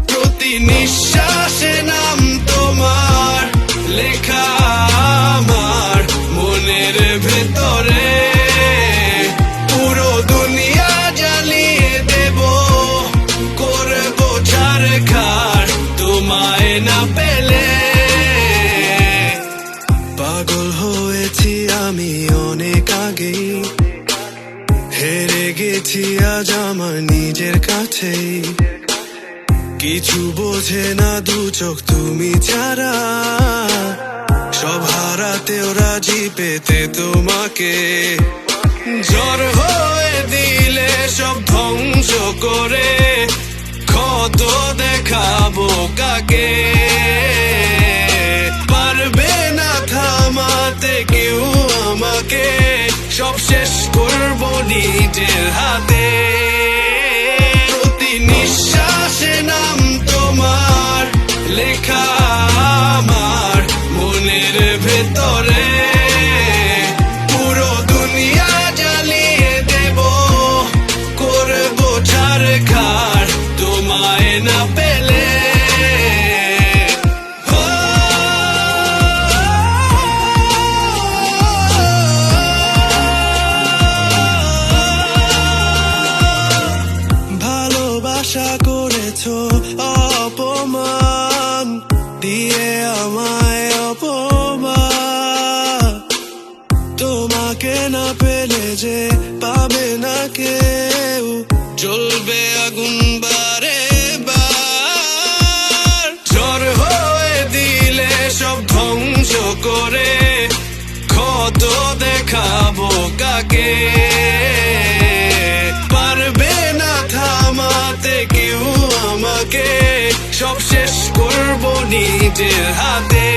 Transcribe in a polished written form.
প্রতি নিঃশ্বাসে নাম তোমার লেখা আমার মনের ভেতরে, পুরো দুনিয়া জ্বালিয়ে দেব, করব ছারখার তোমায় না পেলে। পাগল হয়েছি আমি অনেক আগেই, হেরে গেছি আজ আমার নিজের কাছেই। কিছু বোঝে না দু চোখ তুমি ছাড়া, সব হারাতেও রাজি পেতে তোমাকে। ঝড় হয়ে দিলে সব ধ্বংস করে, ক্ষত দেখাবো কাকে। পারবে না থামাতে কেউ আমাকে, সব শেষ করবো নিজের হাতে। প্রতি নিঃশ্বাসে নাম তোমার লেখা আমার মনের ভেতরে, পুরো দুনিয়া জ্বালিয়ে দেব, করবো ছারখার তোমায় না পেলে। ভালোবাসা করেছো অপমান দিয়ে আমায় অপমান, তোমাকে না পেলে যে পাবে না কেউ, জ্বলবে আগুন বারে বার। ঝড় হয়ে দিলে সব ধ্বংস করে, ক্ষত দেখাবো কাকে। পারবে না থামাতে কেউ আমাকে, সব শেষ করবো নিজের হাতে।